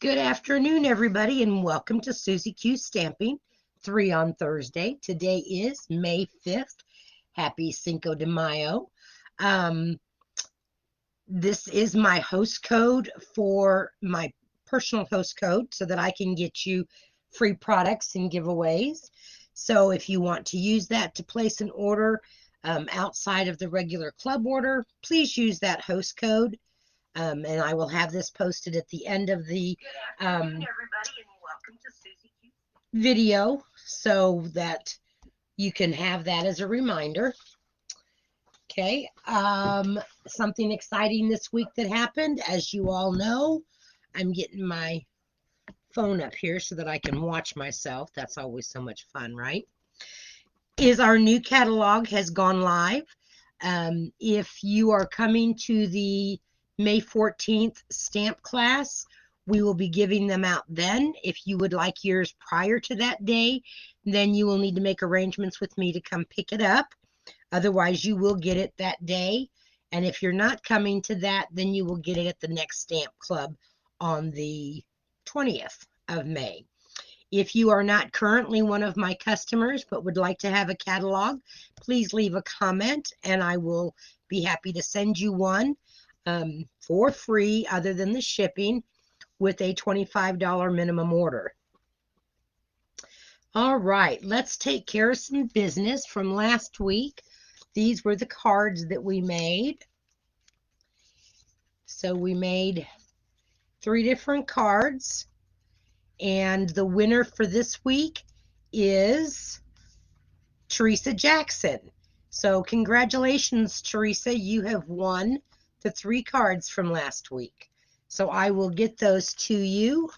Good afternoon, everybody, and welcome to Susie Q Stamping 3 on Thursday. Today is May 5th. Happy Cinco de Mayo. This is my host code for my personal host code so that I can get you free products and giveaways. So if you want to use that to place an order outside of the regular club order, please use that host code. And I will have this posted at the end of the video so that you can have that as a reminder. Okay, something exciting this week that happened. As you all know, I'm getting my phone up here so that I can watch myself. That's always so much fun, right? Is our new catalog has gone live. If you are coming to the May 14th stamp class, we will be giving them out then. If you would like yours prior to that day, then you will need to make arrangements with me to come pick it up. Otherwise, you will get it that day. And if you're not coming to that, then you will get it at the next stamp club on the 20th of May. If you are not currently one of my customers but would like to have a catalog, please leave a comment and I will be happy to send you one for free other than the shipping with a $25 minimum order. All right, let's take care of some business from last week. These were the cards that we made. So we made 3 different cards. And the winner for this week is Teresa Jackson. So congratulations, Teresa. You have won the 3 cards from last week. So I will get those to you.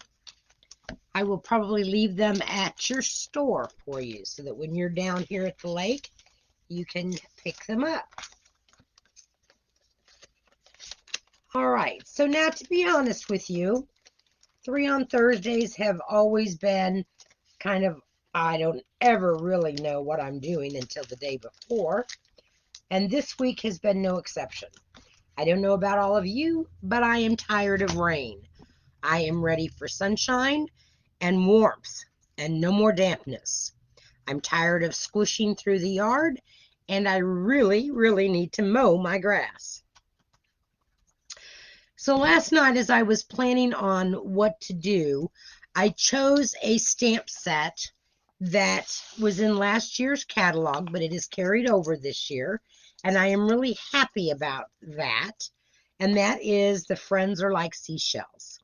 I will probably leave them at your store for you so that when you're down here at the lake, you can pick them up. All right. So now, to be honest with you, 3 on Thursdays have always been kind of, I don't ever really know what I'm doing until the day before. And this week has been no exception. I don't know about all of you, but I am tired of rain. I am ready for sunshine and warmth and no more dampness. I'm tired of squishing through the yard, and I really, really need to mow my grass. So last night, as I was planning on what to do, I chose a stamp set that was in last year's catalog, but it is carried over this year, and I am really happy about that, and that is the Friends Are Like Seashells.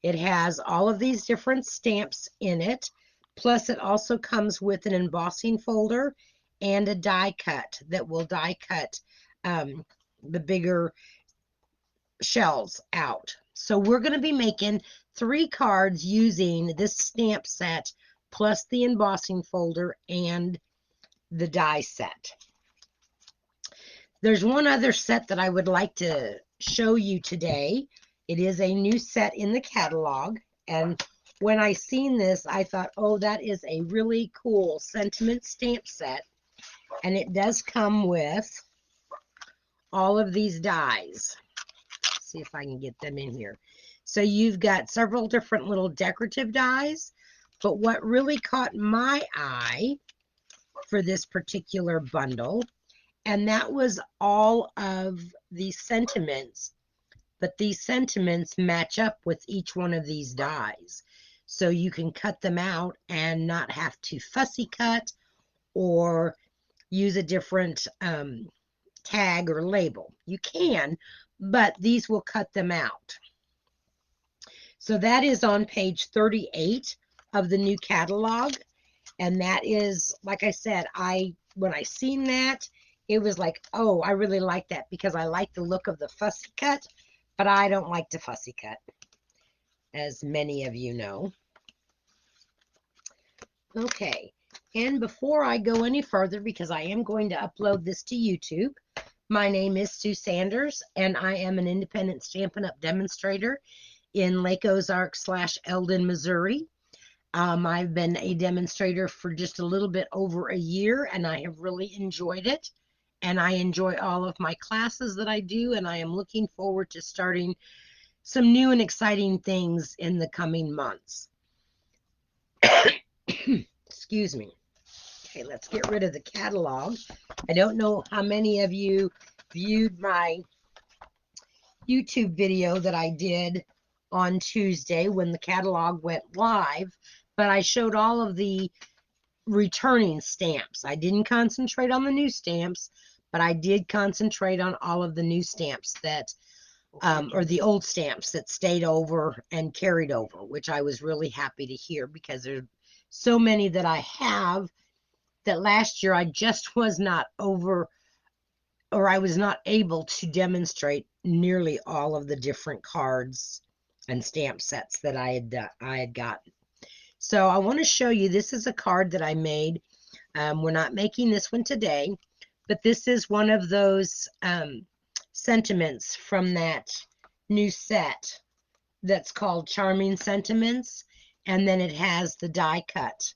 It has all of these different stamps in it, plus it also comes with an embossing folder and a die cut that will die cut the bigger shells out. So we're going to be making 3 cards using this stamp set plus the embossing folder and the die set. There's one other set that I would like to show you today. It is a new set in the catalog, and when I seen this, I thought, oh, that is a really cool sentiment stamp set, and it does come with all of these dies. See if I can get them in here. So you've got several different little decorative dies, but what really caught my eye for this particular bundle, and that was all of these sentiments, but these sentiments match up with each one of these dies. So you can cut them out and not have to fussy cut or use a different tag or label. You can, but these will cut them out. So that is on page 38 of the new catalog, and that is, like I said, when I seen that, it was like, oh, I really like that because I like the look of the fussy cut, but I don't like to fussy cut, as many of you know. Okay, and before I go any further, because I am going to upload this to YouTube, my name is Sue Sanders, and I am an independent Stampin' Up! Demonstrator in Lake Ozark / Eldon, Missouri. I've been a demonstrator for just a little bit over a year, and I have really enjoyed it. And I enjoy all of my classes that I do, and I am looking forward to starting some new and exciting things in the coming months. Excuse me. Okay, let's get rid of the catalog. I don't know how many of you viewed my YouTube video that I did on Tuesday when the catalog went live, but I showed all of the returning stamps. I didn't concentrate on the new stamps, but I did concentrate on all of the new stamps that, or the old stamps that stayed over and carried over, which I was really happy to hear because there's so many that I have that last year I just was not over, or I was not able to demonstrate nearly all of the different cards and stamp sets that I had gotten. So I want to show you, this is a card that I made. We're not making this one today, but this is one of those sentiments from that new set that's called Charming Sentiments, and then it has the die cut.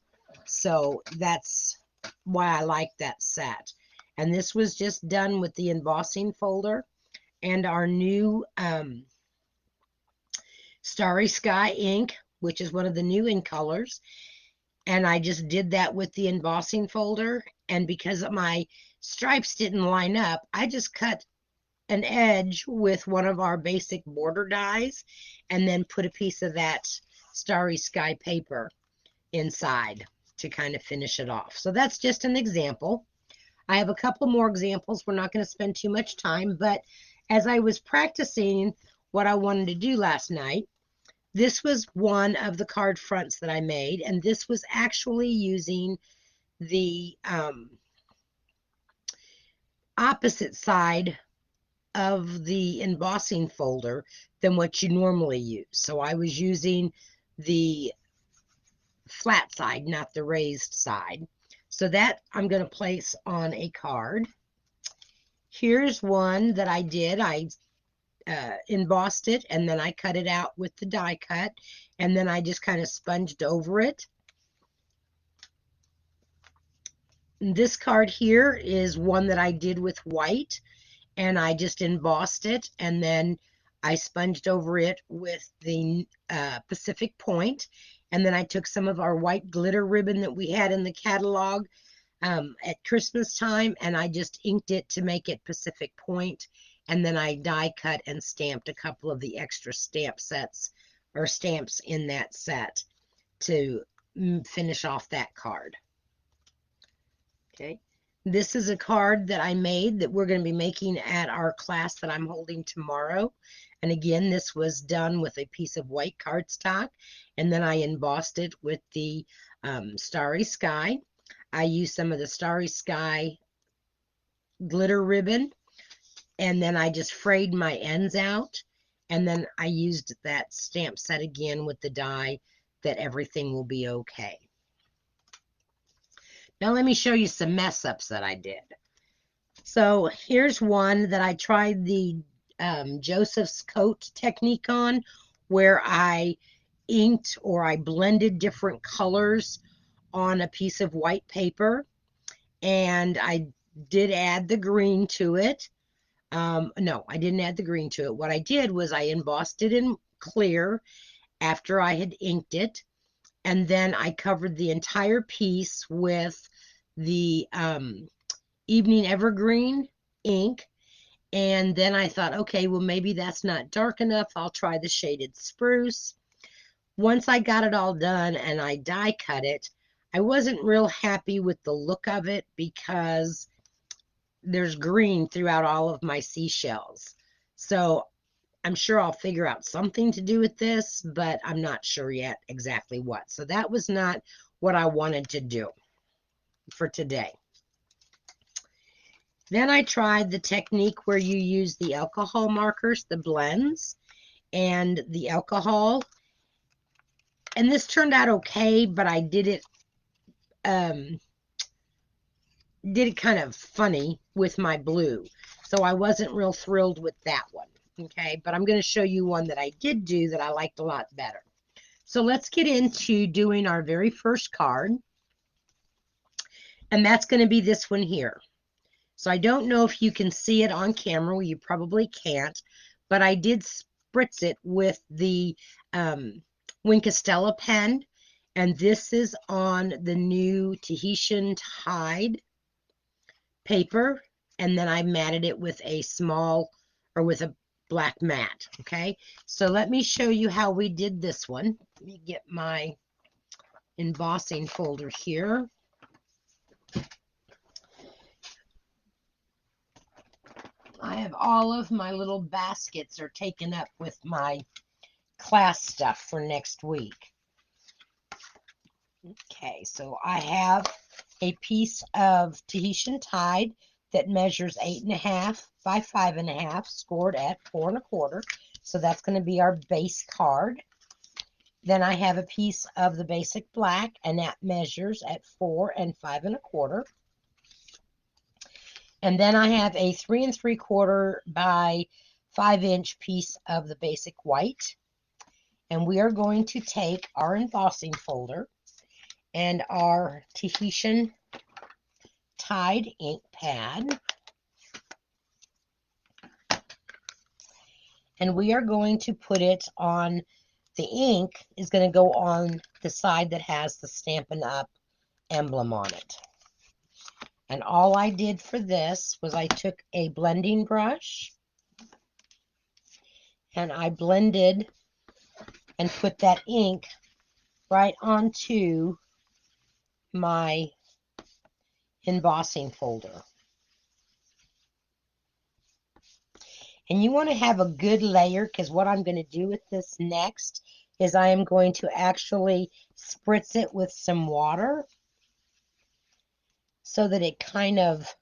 So that's why I like that set. And this was just done with the embossing folder and our new Starry Sky ink, which is one of the new ink colors. And I just did that with the embossing folder. And because my stripes didn't line up, I just cut an edge with one of our basic border dies and then put a piece of that Starry Sky paper inside to kind of finish it off. So that's just an example. I have a couple more examples. We're not going to spend too much time, but as I was practicing what I wanted to do last night, this was one of the card fronts that I made, and this was actually using the opposite side of the embossing folder than what you normally use. So I was using the flat side, not the raised side. So that I'm going to place on a card. Here's one that I did. I embossed it, and then I cut it out with the die cut, and then I just kind of sponged over it. And this card here is one that I did with white, and I just embossed it, and then I sponged over it with the Pacific Point, and then I took some of our white glitter ribbon that we had in the catalog at Christmas time, and I just inked it to make it Pacific Point, and then I die cut and stamped a couple of the extra stamp sets or stamps in that set to finish off that card. Okay, this is a card that I made that we're going to be making at our class that I'm holding tomorrow. And again, this was done with a piece of white cardstock, and then I embossed it with the Starry Sky. I used some of the Starry Sky glitter ribbon, and then I just frayed my ends out, and then I used that stamp set again with the die that everything will be okay. Now let me show you some mess ups that I did. So here's one that I tried the Joseph's coat technique on, where I inked or I blended different colors on a piece of white paper, and I did add the green to it. No, I didn't add the green to it. What I did was I embossed it in clear after I had inked it, and then I covered the entire piece with the Evening Evergreen ink. And then I thought, okay, well, maybe that's not dark enough. I'll try the Shaded Spruce. Once I got it all done and I die cut it, I wasn't real happy with the look of it because there's green throughout all of my seashells. So I'm sure I'll figure out something to do with this, but I'm not sure yet exactly what. So that was not what I wanted to do for today. Then I tried the technique where you use the alcohol markers, the blends, and the alcohol. And this turned out okay, but I did it kind of funny with my blue. So I wasn't real thrilled with that one. Okay, but I'm going to show you one that I did do that I liked a lot better. So let's get into doing our very first card. And that's going to be this one here. So I don't know if you can see it on camera. Well, you probably can't. But I did spritz it with the Winkostella pen. And this is on the new Tahitian Tide paper. And then I matted it with a with a black mat. Okay, so let me show you how we did this one. Let me get my embossing folder here. I have all of my little baskets are taken up with my class stuff for next week. Okay, so I have a piece of Tahitian Tide that measures 8.5 by 5.5, scored at 4 1/4. So that's going to be our base card. Then I have a piece of the basic black, and that measures at 4 and 5 1/4. And then I have a 3 3/4 by 5-inch piece of the basic white. And we are going to take our embossing folder and our Tahitian Tide ink pad, and we are going to put it on, the ink is going to go on the side that has the Stampin' Up! Emblem on it. And all I did for this was I took a blending brush and I blended and put that ink right onto my embossing folder. And you want to have a good layer, because what I'm going to do with this next is I am going to actually spritz it with some water so that it kind of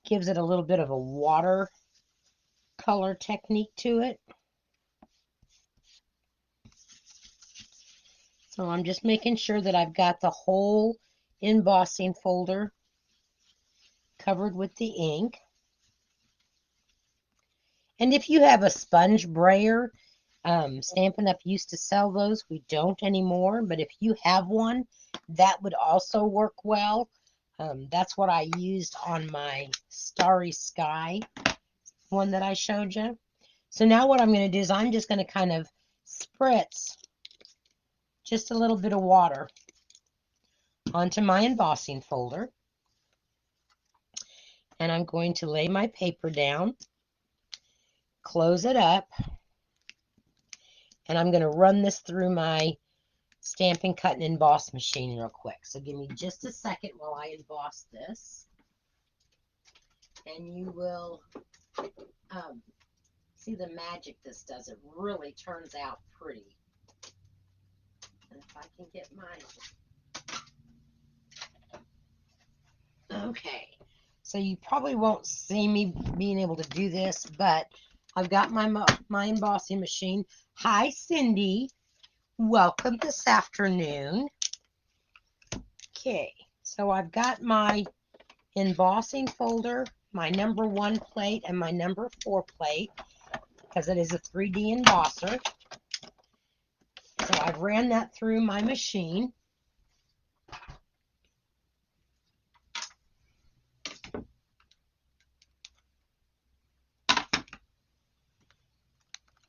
gives it a little bit of a water color technique to it. So I'm just making sure that I've got the whole embossing folder covered with the ink. And if you have a sponge brayer, Stampin' Up! Used to sell those. We don't anymore, but if you have one, that would also work well. That's what I used on my Starry Sky one that I showed you. So now what I'm going to do is I'm just going to kind of spritz just a little bit of water onto my embossing folder. And I'm going to lay my paper down, close it up, and I'm going to run this through my Stampin' Cut and Emboss machine real quick. So give me just a second while I emboss this. And you will see the magic this does. It really turns out pretty. And if I can get my... Okay. So you probably won't see me being able to do this, but I've got my embossing machine. Hi, Cindy. Welcome this afternoon. Okay, so I've got my embossing folder, my number 1 plate, and my number 4 plate, because it is a 3D embosser. So I've ran that through my machine.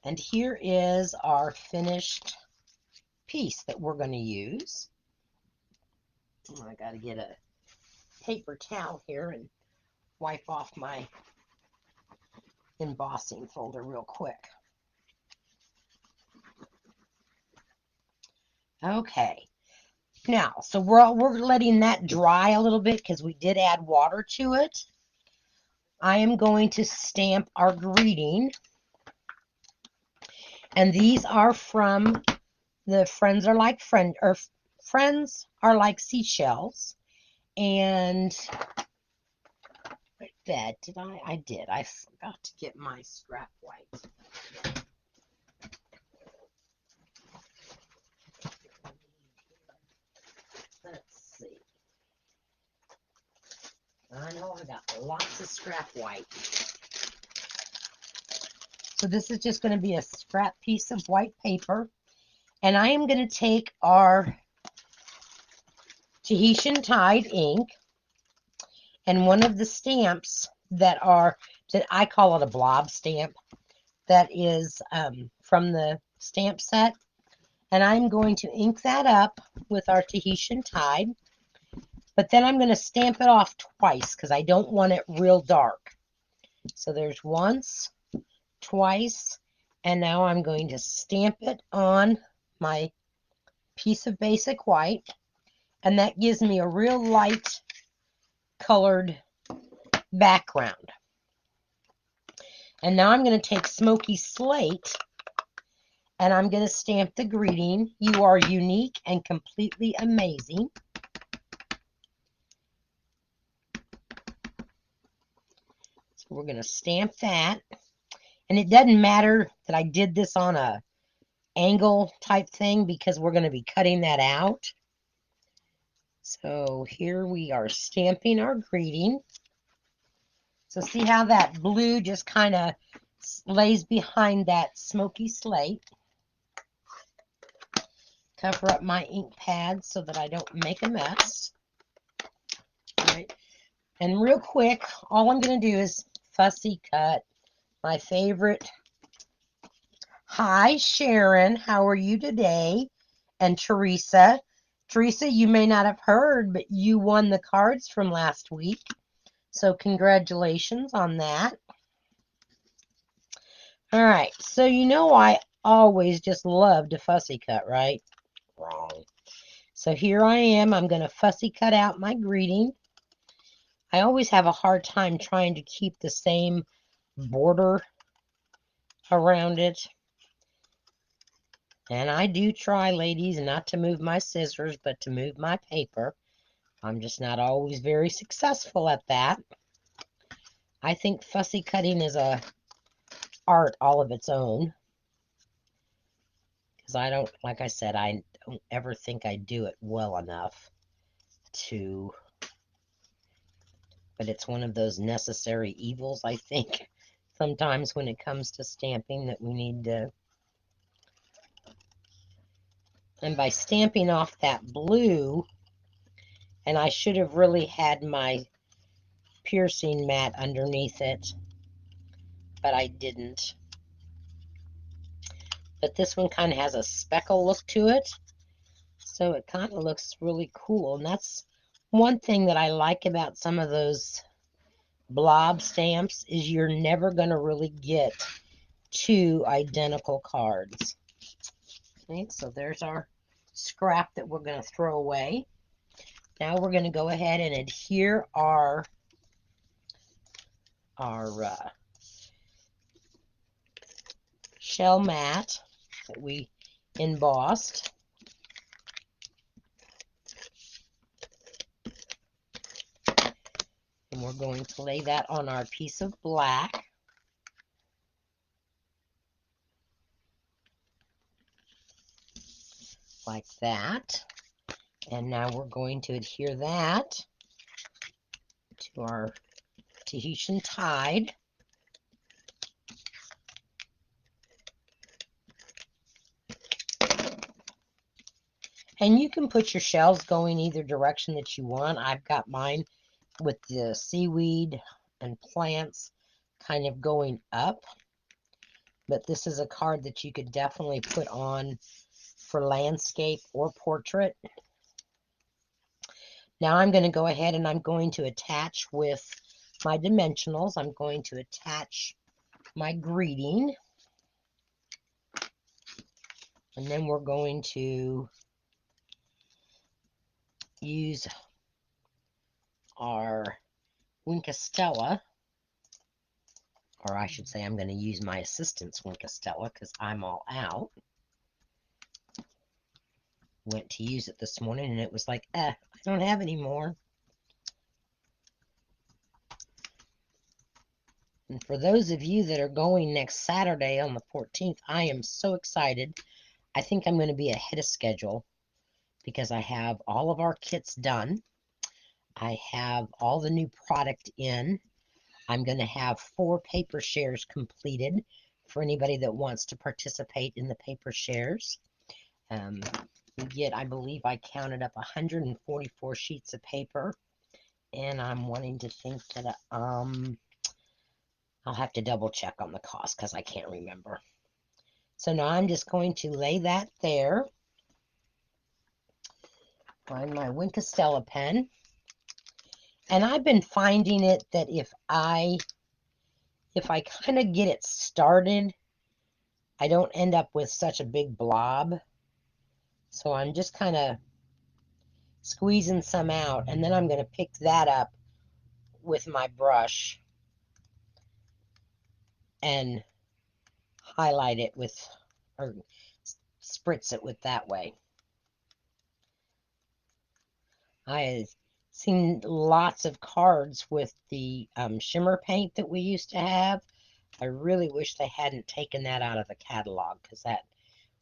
And here is our finished piece that we're going to use. I got to get a paper towel here and wipe off my embossing folder real quick. Okay. Now, so we're letting that dry a little bit because we did add water to it. I am going to stamp our greeting. And these are from the Friends Are Like Seashells. And that did I did. I forgot to get my scrap white. Let's see. I know I got lots of scrap white. So this is just going to be a scrap piece of white paper. And I am going to take our Tahitian Tide ink and one of the stamps that I call it a blob stamp, that is from the stamp set. And I'm going to ink that up with our Tahitian Tide. But then I'm going to stamp it off twice because I don't want it real dark. So there's once, twice, and now I'm going to stamp it on my piece of basic white. And that gives me a real light colored background. And now I'm going to take Smoky Slate and I'm going to stamp the greeting. You are unique and completely amazing. So we're going to stamp that. And it doesn't matter that I did this on a angle type thing because we're going to be cutting that out. So here we are stamping our greeting. So see how that blue just kind of lays behind that Smoky Slate. Cover up my ink pad so that I don't make a mess. All right. And real quick, all I'm going to do is fussy cut my favorite. Hi, Sharon. How are you today? And Teresa. Teresa, you may not have heard, but you won the cards from last week. So congratulations on that. All right. So you know I always just love to fussy cut, right? Wrong. So here I am. I'm going to fussy cut out my greeting. I always have a hard time trying to keep the same border around it. And I do try, ladies, not to move my scissors, but to move my paper. I'm just not always very successful at that. I think fussy cutting is a art all of its own. Because I don't, like I said, I don't ever think I do it well enough to, but it's one of those necessary evils, I think, sometimes when it comes to stamping that we need to. And by stamping off that blue, and I should have really had my piercing mat underneath it, but I didn't. But this one kind of has a speckle look to it, so it kind of looks really cool. And that's one thing that I like about some of those blob stamps is you're never going to really get two identical cards. Okay, so there's our scrap that we're going to throw away. Now we're going to go ahead and adhere our shell mat that we embossed. And we're going to lay that on our piece of black. Like that. And now we're going to adhere that to our Tahitian Tide. And you can put your shells going either direction that you want. I've got mine with the seaweed and plants kind of going up. But this is a card that you could definitely put on for landscape or portrait. Now I'm going to go ahead and I'm going to attach with my dimensionals. I'm going to attach my greeting. And then we're going to use our Winkostella, or I should say I'm going to use my assistant's Winkostella because I'm all out. Went to use it this morning and it was like, I don't have any more. And for those of you that are going next Saturday on the 14th, I am so excited. I think I'm going to be ahead of schedule because I have all of our kits done. I have all the new product in. I'm going to have 4 paper shares completed for anybody that wants to participate in the paper shares. We get, I believe I counted up 144 sheets of paper, and I'm wanting to think that I'll have to double check on the cost because I can't remember. So now I'm just going to lay that there. Find my Wink of Stella pen. And I've been finding it that if I kind of get it started, I don't end up with such a big blob. So I'm just kind of squeezing some out, and then I'm going to pick that up with my brush and highlight it with, or spritz it with that way. I have seen lots of cards with the shimmer paint that we used to have. I really wish they hadn't taken that out of the catalog, because that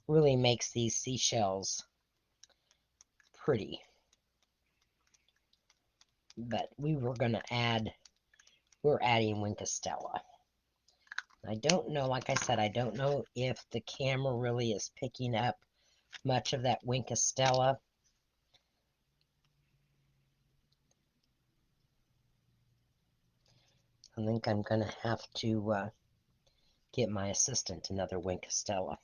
really makes these seashells pretty. But we're adding Wink of Stella. I don't know, like I said, I don't know if the camera really is picking up much of that Wink of Stella. I think I'm going to have to get my assistant another Wink of Stella,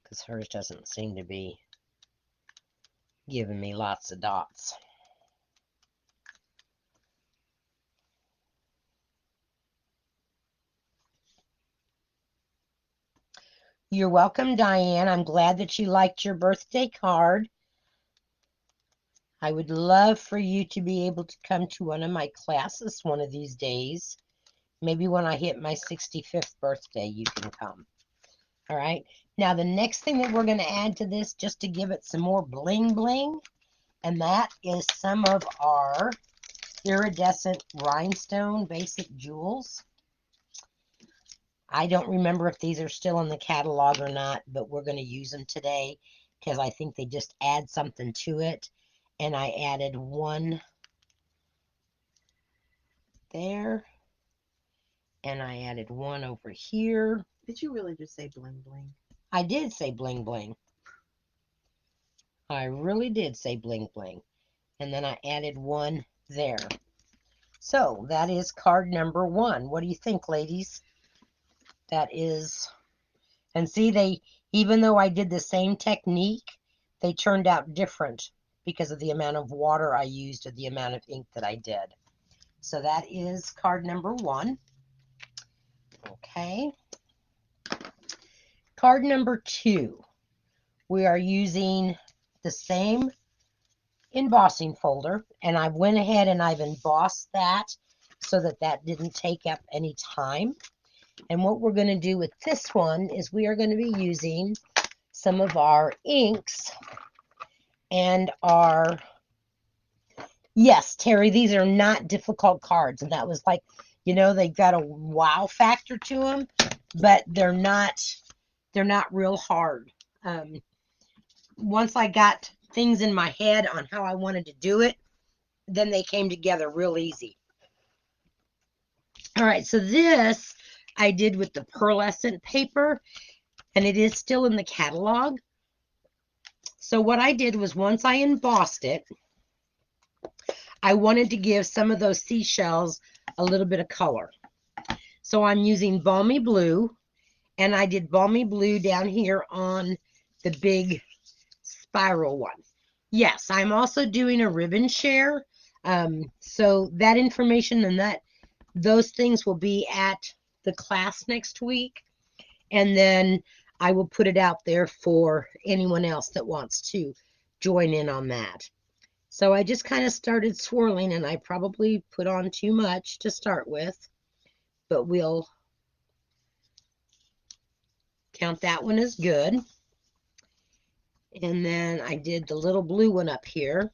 because hers doesn't seem to be giving me lots of dots. You're welcome, Diane. I'm glad that you liked your birthday card. I would love for you to be able to come to one of my classes one of these days. Maybe when I hit my 65th birthday, you can come. All right. Now, the next thing that we're going to add to this, just to give it some more bling bling, and that is some of our Iridescent Rhinestone Basic Jewels. I don't remember if these are still in the catalog or not, but we're going to use them today because I think they just add something to it. And I added one there, and I added one over here. Did you really just say bling bling? I did say bling bling. I really did say bling bling. And then I added one there. So that is card number 1. What do you think, ladies? That is, and see, even though I did the same technique, they turned out different because of the amount of water I used or the amount of ink that I did. So that is card number 1. Okay. Card number 2. We are using the same embossing folder, and I went ahead and I've embossed that so that that didn't take up any time. And what we're going to do with this one is we are going to be using some of our inks and our, yes, Terry, these are not difficult cards. And that was like, you know, they've got a wow factor to them, but they're not real hard. Once I got things in my head on how I wanted to do it, then they came together real easy. All right, so this I did with the pearlescent paper, and it is still in the catalog. So what I did was, once I embossed it, I wanted to give some of those seashells a little bit of color. So I'm using Balmy Blue, and I did Balmy Blue down here on the big spiral one. Yes, I'm also doing a ribbon share. So that information and those things will be at the class next week. And then I will put it out there for anyone else that wants to join in on that. So I just kind of started swirling, and I probably put on too much to start with, but we'll count that one as good. And then I did the little blue one up here.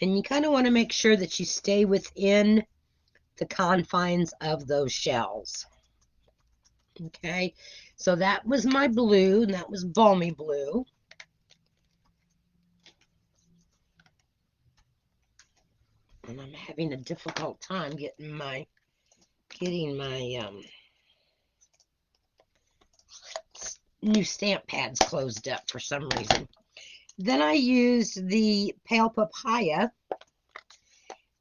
And you kind of want to make sure that you stay within the confines of those shells. Okay, so that was my blue, and that was Balmy Blue. And I'm having a difficult time getting my new stamp pads closed up for some reason. Then I used the Pale Papaya,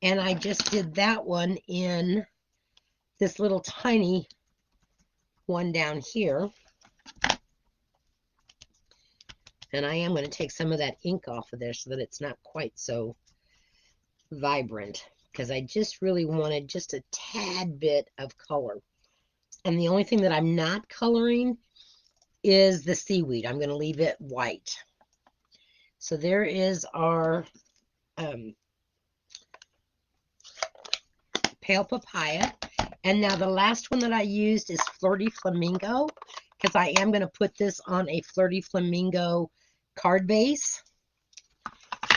And I just did that one in this little tiny one down here. And I am going to take some of that ink off of there so that it's not quite so vibrant, because I just really wanted just a tad bit of color. And the only thing that I'm not coloring is the seaweed. I'm going to leave it white. So there is our pale papaya. And now the last one that I used is Flirty Flamingo, because I am going to put this on a Flirty Flamingo card base.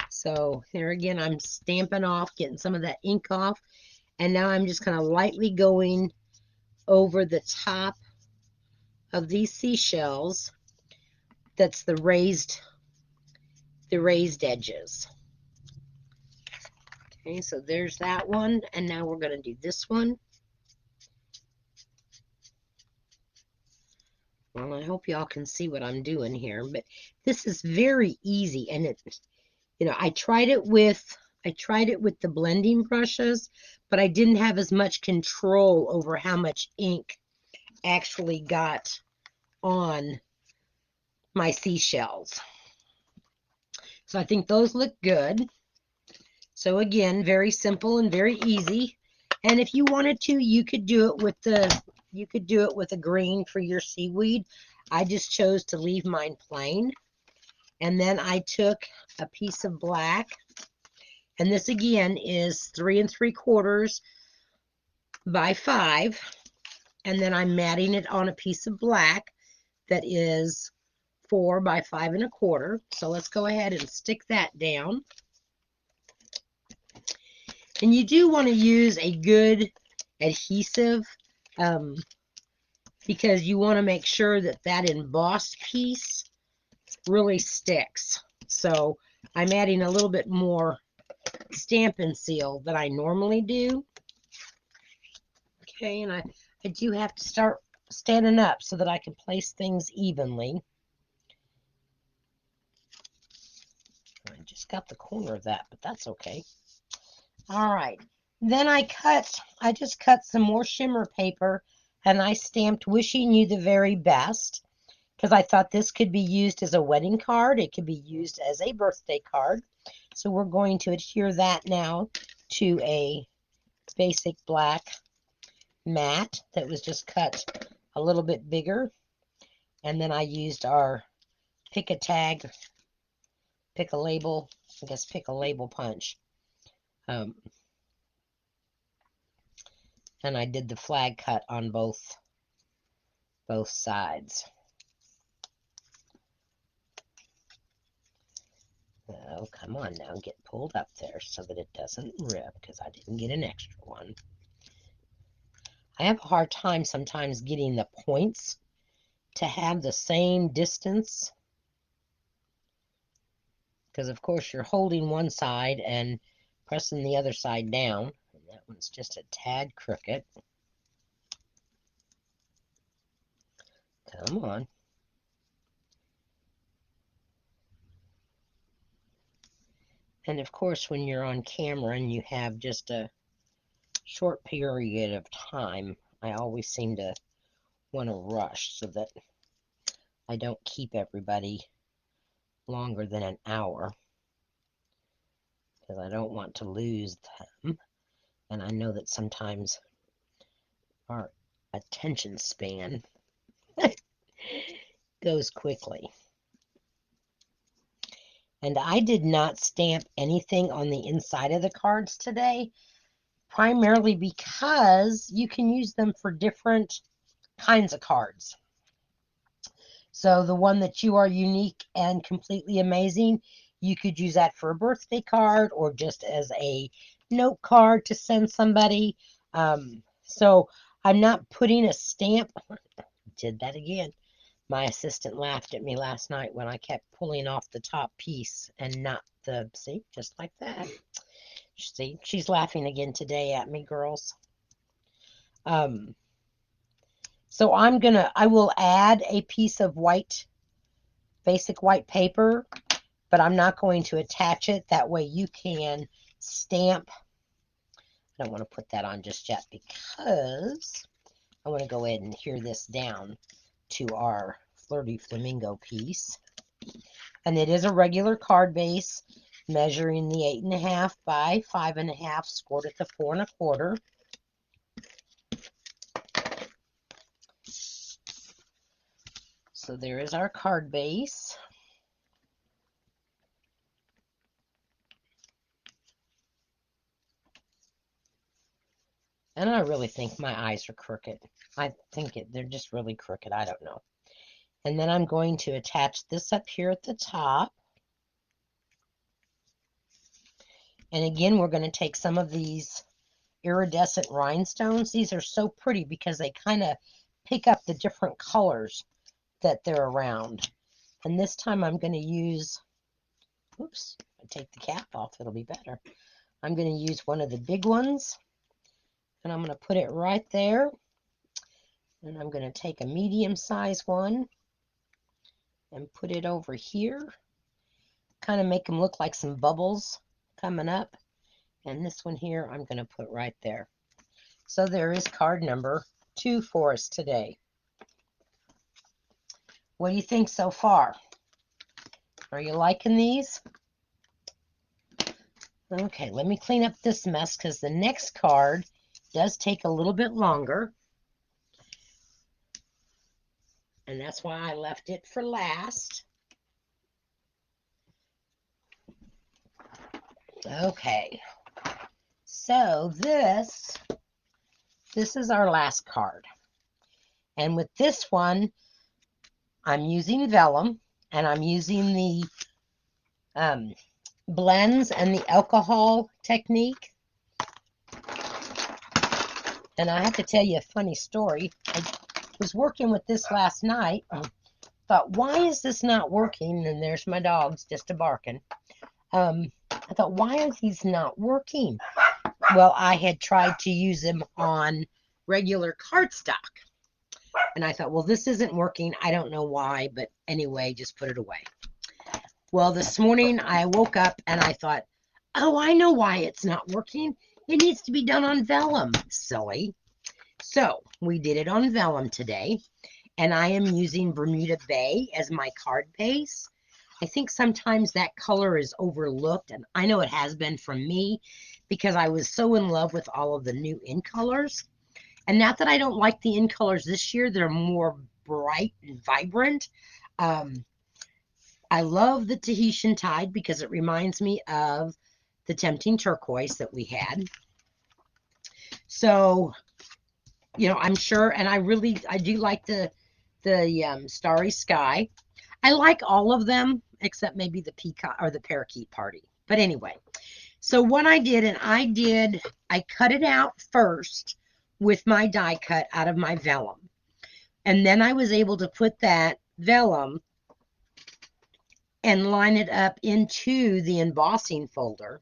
So here again, I'm stamping off, getting some of that ink off. And now I'm just kind of lightly going over the top of these seashells. That's the raised edges. Okay, so there's that one. And now we're going to do this one. Well, I hope y'all can see what I'm doing here, but this is very easy. And it, you know, I tried it with the blending brushes, but I didn't have as much control over how much ink actually got on my seashells. So I think those look good. So again, very simple and very easy. And if you wanted to, you could do it with a green for your seaweed. I just chose to leave mine plain. And then I took a piece of black, and this again is 3 3/4 by 5, and then I'm matting it on a piece of black that is 4 by 5 1/4. So let's go ahead and stick that down. And you do want to use a good adhesive, because you want to make sure that that embossed piece really sticks. So I'm adding a little bit more Stampin' Seal than I normally do. Okay, and I do have to start standing up so that I can place things evenly. I just got the corner of that, but that's okay. All right, then I just cut some more shimmer paper, and I stamped "Wishing You the Very Best," because I thought this could be used as a wedding card. It could be used as a birthday card. So we're going to adhere that now to a basic black mat that was just cut a little bit bigger. And then I used our pick a label punch. And I did the flag cut on both sides. Oh, come on now, get pulled up there so that it doesn't rip, because I didn't get an extra one. I have a hard time sometimes getting the points to have the same distance, because of course you're holding one side and pressing the other side down, and that one's just a tad crooked. Come on. And of course, when you're on camera and you have just a short period of time, I always seem to want to rush so that I don't keep everybody longer than an hour, because I don't want to lose them. And I know that sometimes our attention span goes quickly. And I did not stamp anything on the inside of the cards today, primarily because you can use them for different kinds of cards. So the one that you are unique and completely amazing, you could use that for a birthday card or just as a note card to send somebody. So I'm not putting a stamp. Did that again. My assistant laughed at me last night when I kept pulling off the top piece and not the, see, just like that. See, she's laughing again today at me, girls. So I will add a piece of basic white paper, but I'm not going to attach it. That way you can stamp I don't want to put that on just yet because I want to go ahead and hear this down to our Flirty Flamingo piece. And it is a regular card base, measuring the 8.5 by 5.5, scored at the 4 1/4. So there is our card base. And I really think my eyes are crooked. I think they're just really crooked. I don't know. And then I'm going to attach this up here at the top. And again, we're going to take some of these iridescent rhinestones. These are so pretty because they kind of pick up the different colors that they're around. And this time I'm going to use, oops, I take the cap off, it'll be better. I'm going to use one of the big ones, and I'm going to put it right there. And I'm going to take a medium-sized one and put it over here. Kind of make them look like some bubbles coming up. And this one here I'm going to put right there. So there is card number 2 for us today. What do you think so far? Are you liking these? Okay, let me clean up this mess because the next card does take a little bit longer. And that's why I left it for last. Okay, so this is our last card. And with this one, I'm using vellum, and I'm using the blends and the alcohol technique. And I have to tell you a funny story. I was working with this last night. Thought, why is this not working? And there's my dogs just a-barking. I thought, why are these not working? Well, I had tried to use them on regular cardstock. And I thought, well, this isn't working. I don't know why, but anyway, just put it away. Well, this morning I woke up and I thought, oh, I know why it's not working. It needs to be done on vellum. Silly. So we did it on vellum today. And I am using Bermuda Bay as my card base. I think sometimes that color is overlooked, and I know it has been from me because I was so in love with all of the new in colors. And not that I don't like the in colors this year, they're more bright and vibrant. I love the Tahitian Tide because it reminds me of the Tempting Turquoise that we had. So, you know, I'm sure, and I do like the Starry Sky. I like all of them except maybe the peacock or the parakeet party. But anyway, so what I did, I cut it out first with my die cut out of my vellum. And then I was able to put that vellum and line it up into the embossing folder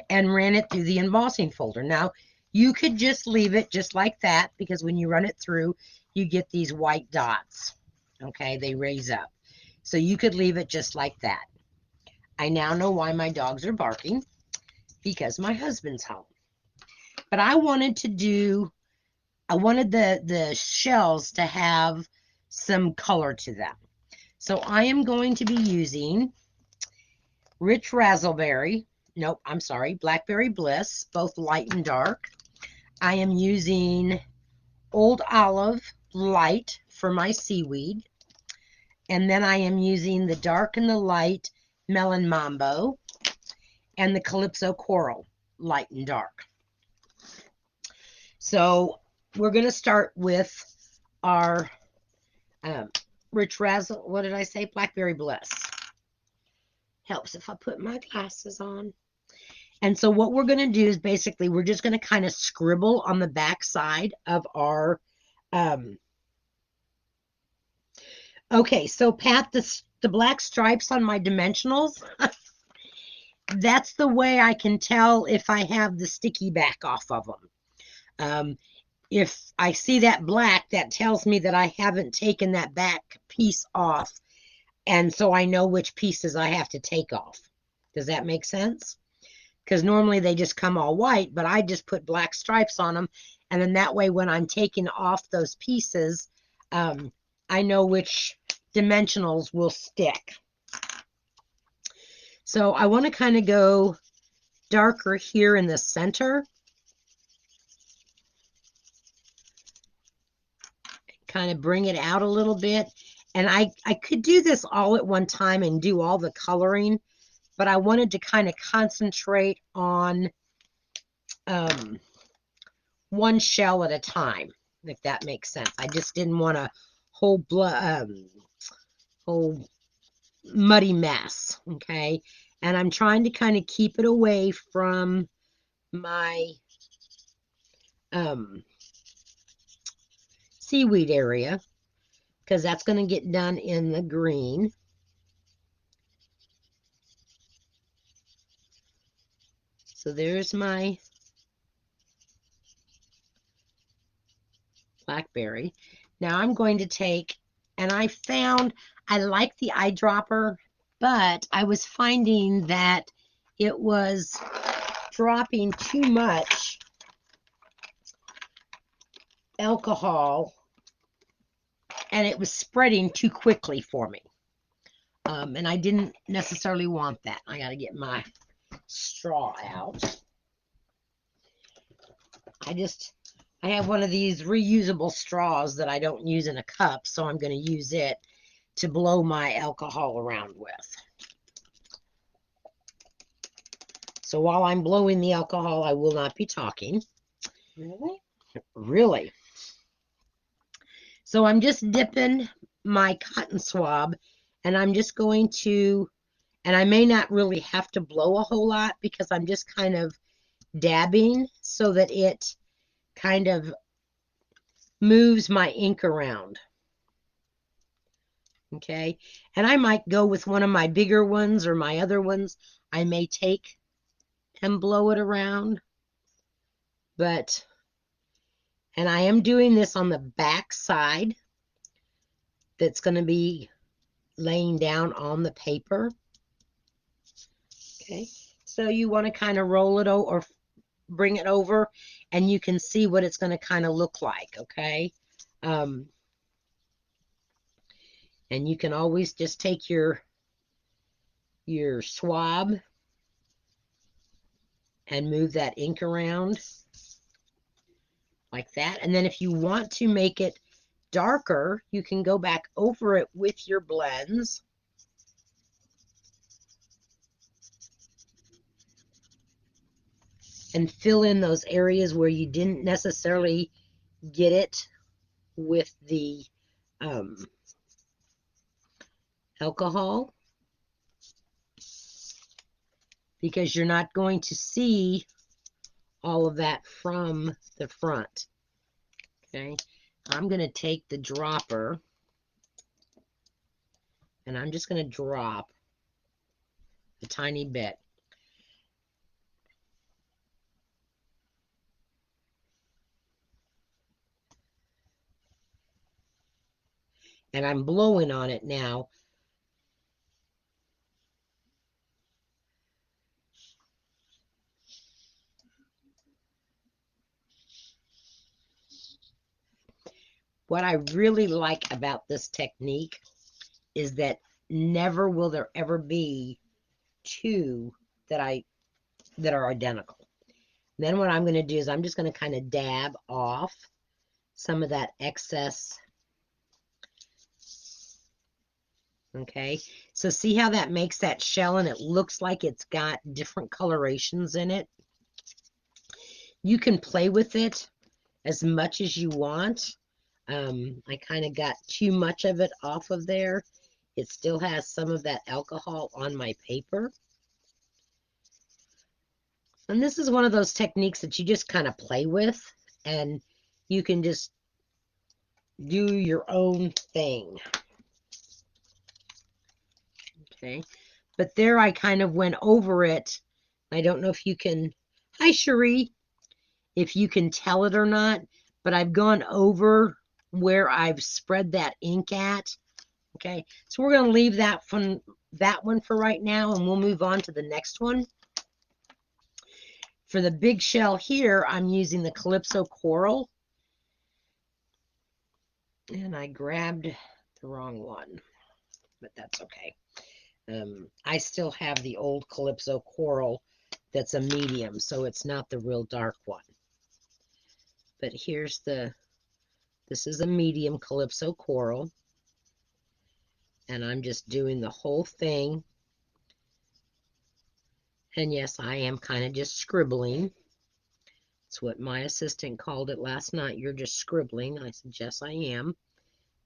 and ran it through the embossing folder. Now, you could just leave it just like that because when you run it through, you get these white dots. Okay, they raise up. So you could leave it just like that. I now know why my dogs are barking, because my husband's home. But I wanted the shells to have some color to them. So I am going to be using Rich Razzleberry, Blackberry Bliss, both light and dark. I am using Old Olive Light for my seaweed. And then I am using the dark and the light Melon Mambo and the Calypso Coral, light and dark. So we're going to start with our Blackberry Bliss. Helps if I put my glasses on. And so what we're going to do is basically we're just going to kind of scribble on the back side of our okay, so Pat, the black stripes on my dimensionals, that's the way I can tell if I have the sticky back off of them. If I see that black, that tells me that I haven't taken that back piece off, and so I know which pieces I have to take off. Does that make sense? because normally they just come all white, but I just put black stripes on them. And then that way, when I'm taking off those pieces, I know which dimensionals will stick. So I want to kind of go darker here in the center. Kind of bring it out a little bit. And I could do this all at one time and do all the coloring, but I wanted to kind of concentrate on one shell at a time, if that makes sense. I just didn't want a whole muddy mess, okay? And I'm trying to kind of keep it away from my seaweed area, because that's going to get done in the green. So there's my blackberry. Now I'm going to take, and I found I like the eyedropper, but I was finding that it was dropping too much alcohol and it was spreading too quickly for me. And I didn't necessarily want that. I got to get my straw out. I have one of these reusable straws that I don't use in a cup, so I'm going to use it to blow my alcohol around with. So while I'm blowing the alcohol, I will not be talking. Really? Really. So I'm just dipping my cotton swab, and I'm just going to, and I may not really have to blow a whole lot because I'm just kind of dabbing so that it kind of moves my ink around. Okay, and I might go with one of my bigger ones or my other ones. I may take and blow it around, but, and I am doing this on the back side that's going to be laying down on the paper. Okay, so you want to kind of roll it over or bring it over, and you can see what it's going to kind of look like. Okay, and you can always just take your swab and move that ink around like that. And then if you want to make it darker, you can go back over it with your blends. And fill in those areas where you didn't necessarily get it with the alcohol, because you're not going to see all of that from the front. Okay, I'm going to take the dropper and I'm just going to drop a tiny bit. And I'm blowing on it now. What I really like about this technique is that never will there ever be two that are identical. Then what I'm going to do is I'm just going to kind of dab off some of that excess. Okay, so see how that makes that shell and it looks like it's got different colorations in it. You can play with it as much as you want. I kind of got too much of it off of there. It still has some of that alcohol on my paper. And this is one of those techniques that you just kind of play with, and you can just do your own thing. Okay, but there I kind of went over it. I don't know if you can, hi Cherie, if you can tell it or not, but I've gone over where I've spread that ink at. Okay, so we're going to leave that one for right now, and we'll move on to the next one. For the big shell here, I'm using the Calypso Coral. And I grabbed the wrong one, but that's okay. I still have the old Calypso Coral that's a medium, so it's not the real dark one. But here's this is a medium Calypso Coral. And I'm just doing the whole thing. And yes, I am kind of just scribbling. It's what my assistant called it last night. You're just scribbling. I said, yes, I am.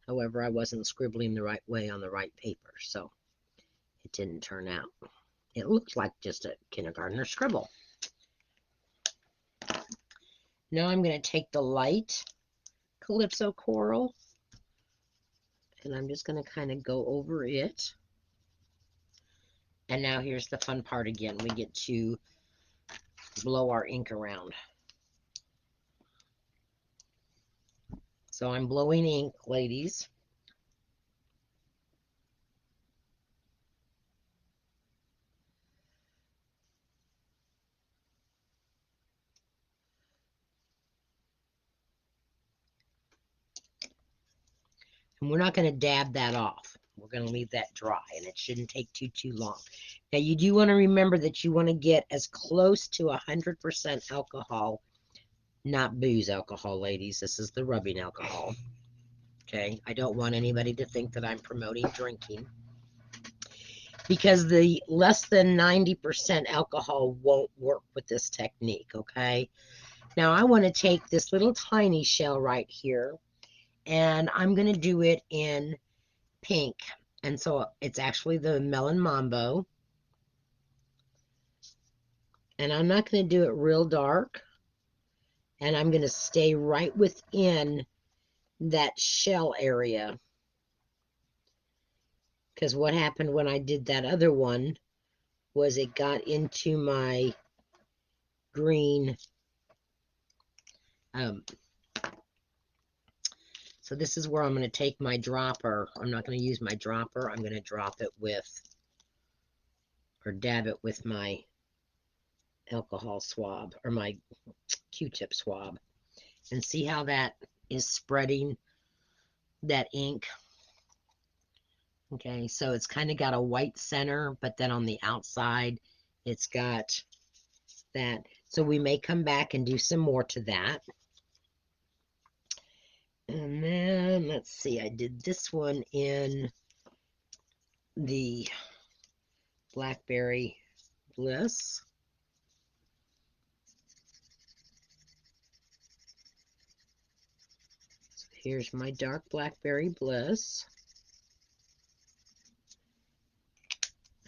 However, I wasn't scribbling the right way on the right paper, so it didn't turn out. It looked like just a kindergartner scribble. Now I'm going to take the light Calypso Coral, and I'm just going to kind of go over it. And now here's the fun part again. We get to blow our ink around. So I'm blowing ink, ladies. And we're not going to dab that off. We're going to leave that dry, and it shouldn't take too long. Now, you do want to remember that you want to get as close to 100% alcohol, not booze alcohol, ladies. This is the rubbing alcohol. Okay, I don't want anybody to think that I'm promoting drinking, because the less than 90% alcohol won't work with this technique, okay? Now, I want to take this little tiny shell right here, and I'm going to do it in pink. And so it's actually the Melon Mambo. And I'm not going to do it real dark. And I'm going to stay right within that shell area. Because what happened when I did that other one was it got into my green. So this is where I'm going to take my dropper. I'm not going to use my dropper. I'm going to drop it with, or dab it with my alcohol swab, or my Q-tip swab. And see how that is spreading that ink. Okay, so it's kind of got a white center, but then on the outside, it's got that. So we may come back and do some more to that. And then, let's see, I did this one in the Blackberry Bliss. So here's my dark Blackberry Bliss.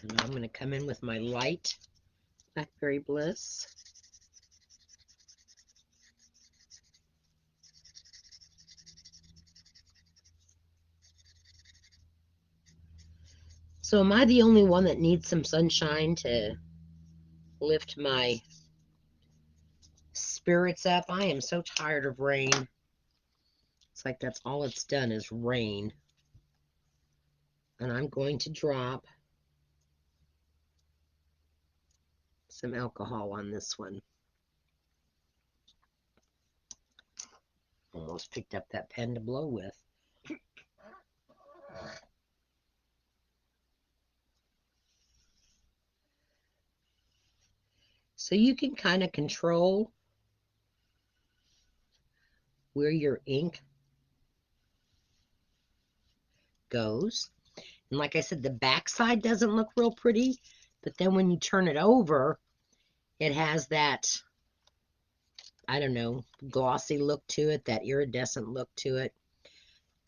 And I'm going to come in with my light Blackberry Bliss. So am I the only one that needs some sunshine to lift my spirits up? I am so tired of rain. It's like that's all it's done is rain. And I'm going to drop some alcohol on this one. Almost picked up that pen to blow with. So you can kind of control where your ink goes. And like I said, the back side doesn't look real pretty, but then when you turn it over, it has that, I don't know, glossy look to it, that iridescent look to it.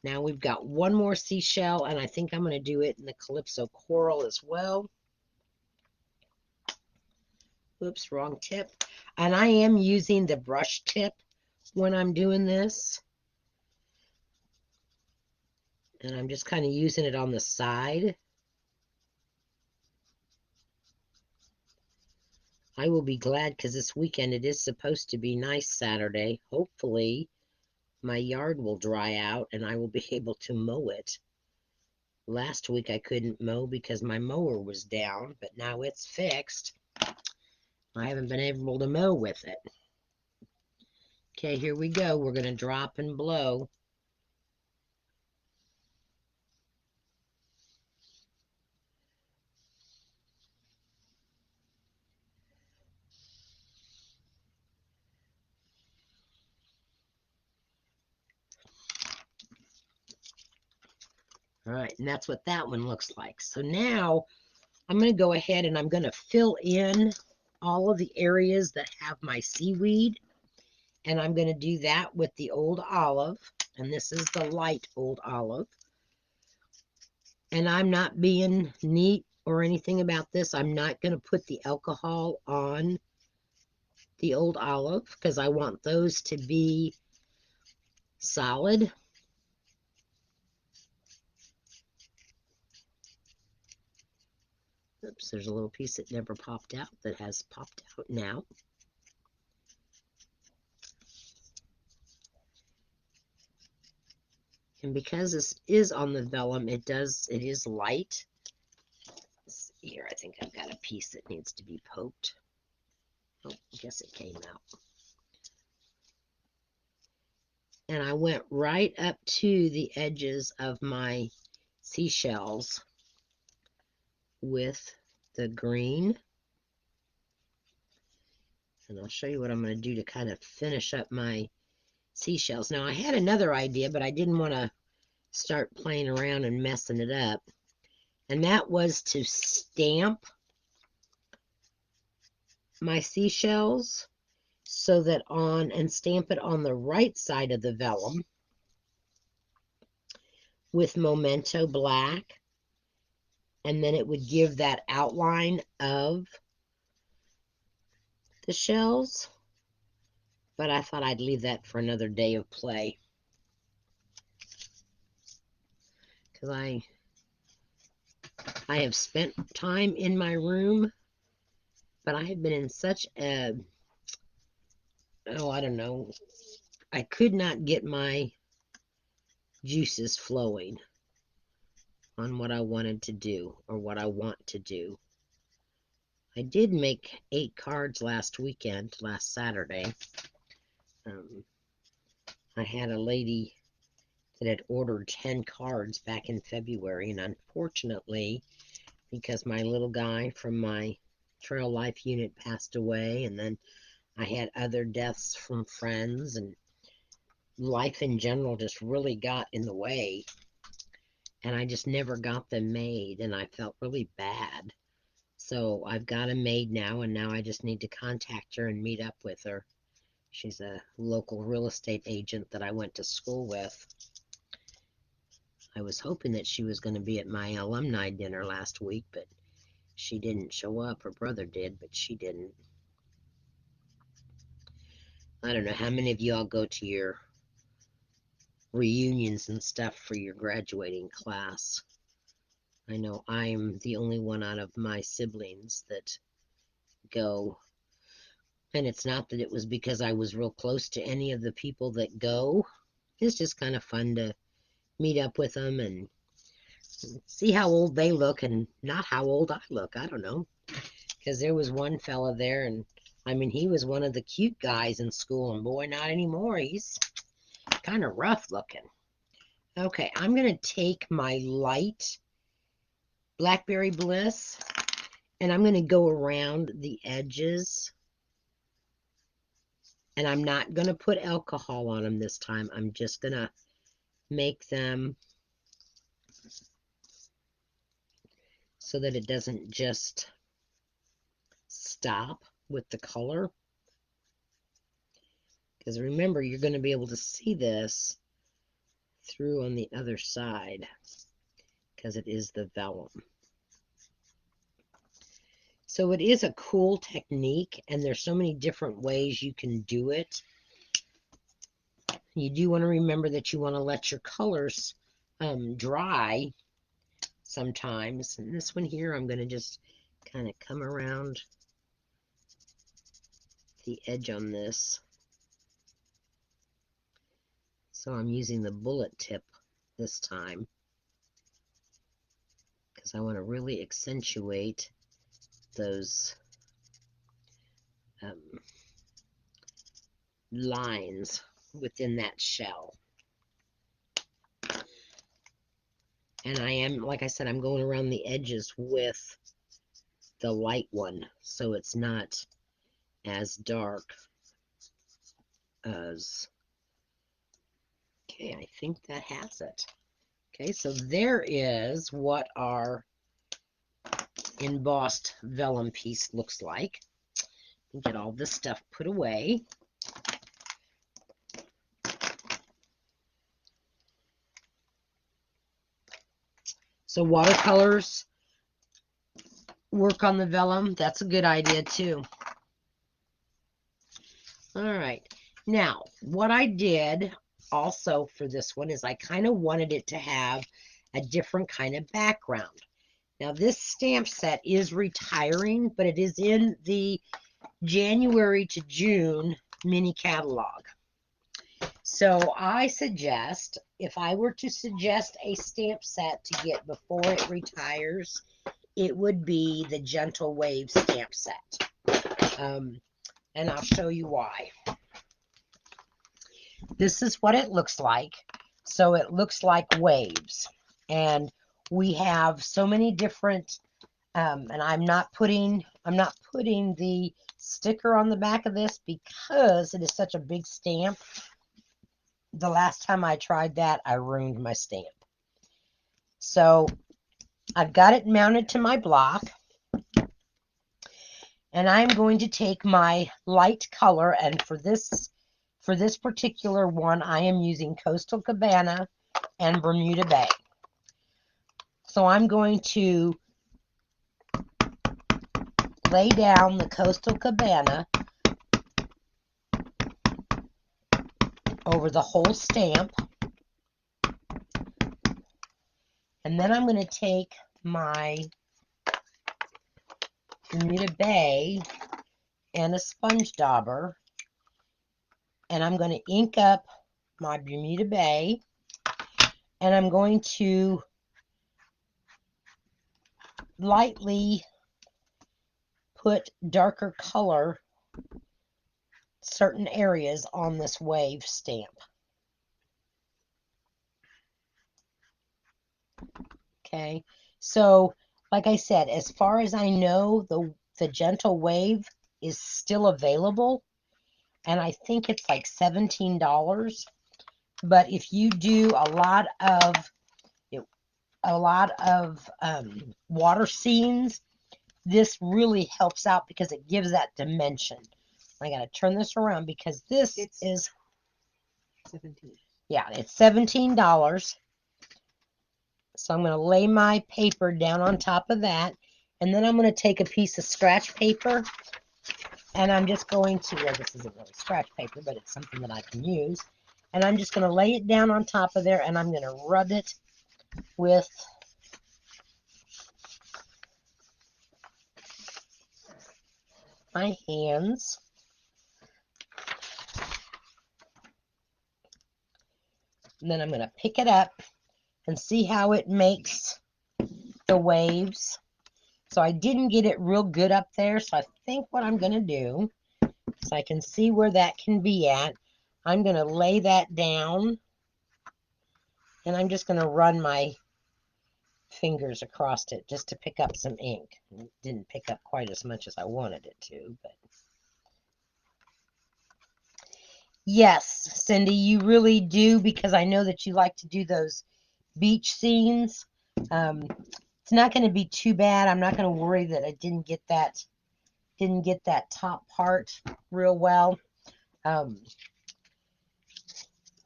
Now we've got one more seashell, and I think I'm going to do it in the Calypso Coral as well. Oops, wrong tip. And I am using the brush tip when I'm doing this. And I'm just kind of using it on the side. I will be glad because this weekend it is supposed to be nice Saturday. Hopefully my yard will dry out and I will be able to mow it. Last week I couldn't mow because my mower was down, but now it's fixed. I haven't been able to mow with it. Okay, here we go. We're going to drop and blow. All right, and that's what that one looks like. So now I'm going to go ahead and I'm going to fill in all of the areas that have my seaweed. And I'm going to do that with the Old Olive. And this is the light Old Olive. And I'm not being neat or anything about this. I'm not going to put the alcohol on the Old Olive because I want those to be solid. Oops, there's a little piece that never popped out that has popped out now. And because this is on the vellum, it is light. Let's see here, I think I've got a piece that needs to be poked. Oh, I guess it came out. And I went right up to the edges of my seashells with the green. And I'll show you what I'm going to do to kind of finish up my seashells. Now, I had another idea, but I didn't want to start playing around and messing it up. And that was to stamp my seashells so that and stamp it on the right side of the vellum with Memento Black. And then it would give that outline of the shells. But I thought I'd leave that for another day of play. Because I have spent time in my room, but I have been in such a, I don't know, I could not get my juices flowing on what I wanted to do or what I want to do. I did make 8 cards last Saturday. I had a lady that had ordered 10 cards back in February, and unfortunately, because my little guy from my Trail Life unit passed away, and then I had other deaths from friends, and life in general just really got in the way, and I just never got them made, and I felt really bad. So I've got them made now, and now I just need to contact her and meet up with her. She's a local real estate agent that I went to school with. I was hoping that she was going to be at my alumni dinner last week, but she didn't show up. Her brother did, but she didn't. I don't know how many of y'all go to your reunions and stuff for your graduating class. I know I'm the only one out of my siblings that go. And it's not that it was because I was real close to any of the people that go. It's just kind of fun to meet up with them and see how old they look and not how old I look. I don't know. Because there was one fella there, and I mean, he was one of the cute guys in school, and boy, not anymore. He's kind of rough looking. Okay, I'm going to take my light Blackberry Bliss, and I'm going to go around the edges. And I'm not going to put alcohol on them this time. I'm just going to make them so that it doesn't just stop with the color. Because remember, you're going to be able to see this through on the other side because it is the vellum. So it is a cool technique, and there's so many different ways you can do it. You do want to remember that you want to let your colors dry sometimes. And this one here, I'm going to just kind of come around the edge on this. So I'm using the bullet tip this time because I want to really accentuate those lines within that shell. And I am, like I said, I'm going around the edges with the light one, so it's not as dark as, okay, I think that has it. Okay, so there is what our embossed vellum piece looks like. Get all this stuff put away. So watercolors work on the vellum. That's a good idea too. All right. Now, what I did also for this one is I kind of wanted it to have a different kind of background. Now, this stamp set is retiring, but it is in the January to June mini catalog. So I suggest, if I were to suggest a stamp set to get before it retires, it would be the Gentlewave Stamp Set. And I'll show you why. This is what it looks like. So it looks like waves. And we have so many different, and I'm not putting the sticker on the back of this because it is such a big stamp. The last time I tried that, I ruined my stamp. So I've got it mounted to my block. And I'm going to take my light color, and for this particular one, I am using Coastal Cabana and Bermuda Bay. So I'm going to lay down the Coastal Cabana over the whole stamp. And then I'm going to take my Bermuda Bay and a sponge dauber, and I'm going to ink up my Bermuda Bay, and I'm going to lightly put darker color certain areas on this wave stamp. Okay, so like I said, as far as I know, the Gentlewave is still available, and I think it's like $17. But if you do a lot of water scenes, this really helps out because it gives that dimension. I got to turn this around because this is 17. Yeah, it's $17. So I'm going to lay my paper down on top of that, and then I'm going to take a piece of scratch paper, and I'm just going to, well, this isn't really scratch paper, but it's something that I can use, and I'm just going to lay it down on top of there, and I'm going to rub it with my hands. And then I'm going to pick it up and see how it makes the waves. So I didn't get it real good up there, so I think what I'm going to do, so I can see where that can be at, I'm going to lay that down, and I'm just going to run my fingers across it just to pick up some ink. It didn't pick up quite as much as I wanted it to, but yes, Cindy, you really do, because I know that you like to do those beach scenes. It's not going to be too bad. I'm not going to worry that I didn't get that top part real well.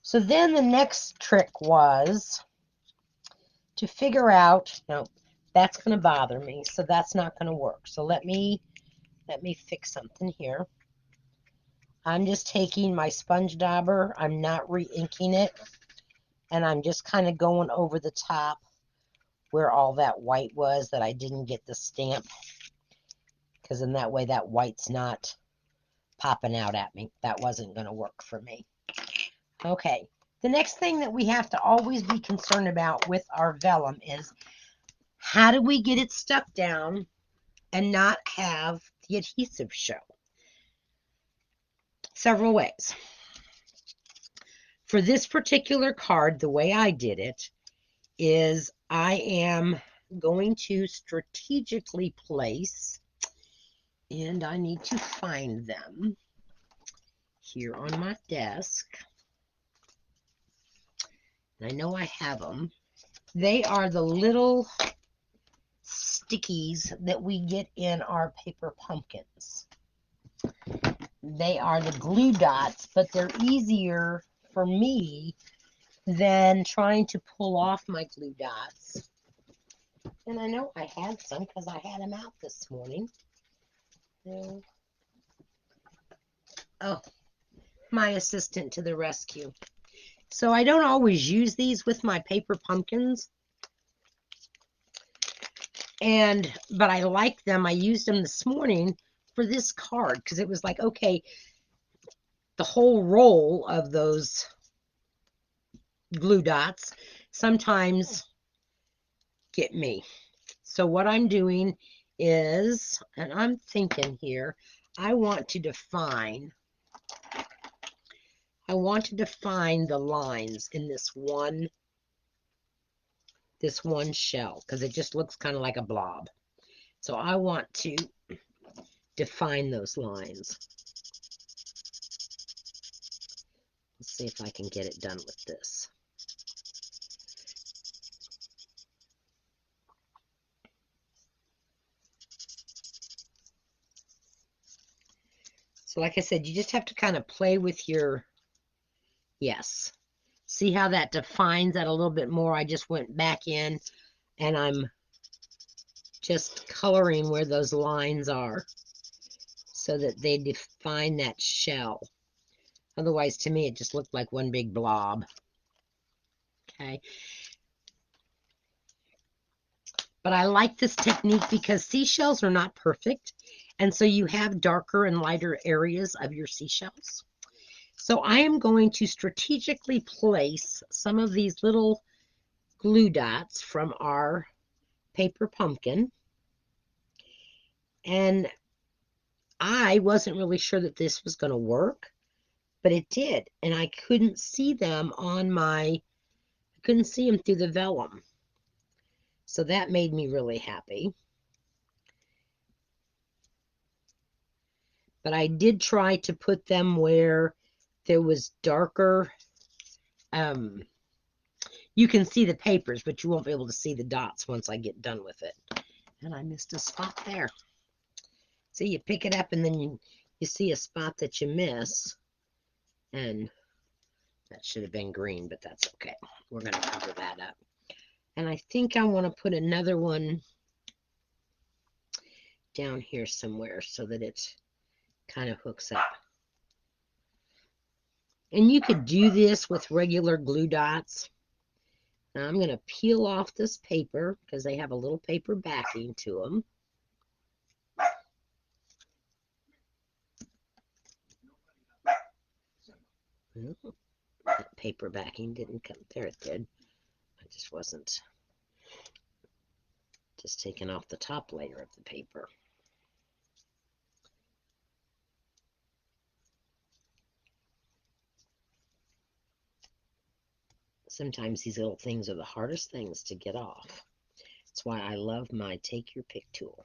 So then the next trick was to figure out, no, that's going to bother me, so that's not going to work. So let me fix something here. I'm just taking my sponge dauber, I'm not re-inking it, and I'm just kind of going over the top where all that white was that I didn't get the stamp, because in that way that white's not popping out at me. That wasn't going to work for me. Okay, the next thing that we have to always be concerned about with our vellum is how do we get it stuck down and not have the adhesive show? several ways. For this particular card, the way I did it is I am going to strategically place, and I need to find them here on my desk. And I know I have them. They are the little stickies that we get in our paper pumpkins. They are the glue dots, but they're easier for me than trying to pull off my glue dots. And I know I had some because I had them out this morning. Oh, my assistant to the rescue. So I don't always use these with my paper pumpkins. But I like them. I used them this morning for this card because it was like, okay, the whole roll of those glue dots sometimes get me. So what I'm doing is, and I'm thinking here, I want to define the lines in this one shell because it just looks kind of like a blob. So I want to define those lines. Let's see if I can get it done with this. So like I said, you just have to kind of play with your, yes. See how that defines that a little bit more? I just went back in and I'm just coloring where those lines are so that they define that shell. Otherwise, to me, it just looked like one big blob. Okay. But I like this technique because seashells are not perfect. And so you have darker and lighter areas of your seashells. So I am going to strategically place some of these little glue dots from our paper pumpkin. And I wasn't really sure that this was going to work, but it did. And I couldn't see them I couldn't see them through the vellum. So that made me really happy. But I did try to put them where there was darker. You can see the papers, but you won't be able to see the dots once I get done with it. And I missed a spot there. See, you pick it up and then you see a spot that you miss. And that should have been green, but that's okay. We're going to cover that up. And I think I want to put another one down here somewhere so that it kind of hooks up. And you could do this with regular glue dots. Now I'm going to peel off this paper because they have a little paper backing to them. Well, that paper backing didn't come. There it did. I just wasn't just taking off the top layer of the paper. Sometimes these little things are the hardest things to get off. That's why I love my Take Your Pick tool.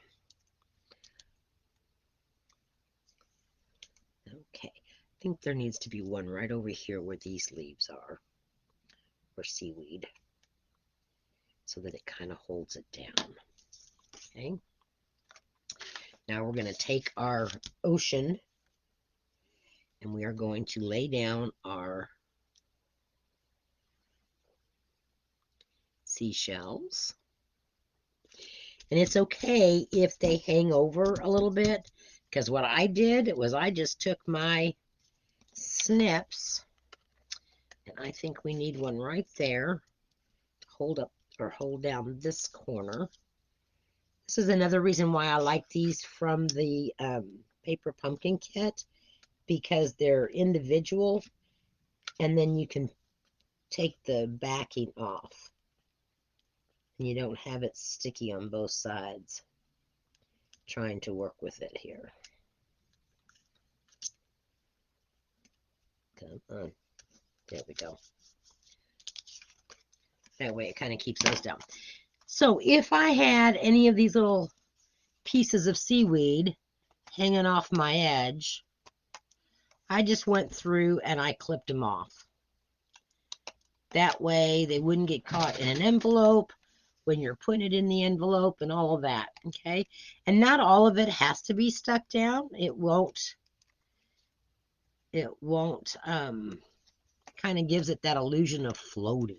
Okay, I think there needs to be one right over here where these leaves are, or seaweed, so that it kind of holds it down. Okay. Now we're going to take our ocean and we are going to lay down our seashells. And it's okay if they hang over a little bit, because what I did was I just took my snips, and I think we need one right there to hold up or hold down this corner. This is another reason why I like these from the paper pumpkin kit, because they're individual, and then you can take the backing off. And you don't have it sticky on both sides trying to work with it here. Come on. There we go. That way it kind of keeps those down. So if I had any of these little pieces of seaweed hanging off my edge, I just went through and I clipped them off. That way they wouldn't get caught in an envelope when you're putting it in the envelope and all of that, okay? And not all of it has to be stuck down. It won't kind of gives it that illusion of floating.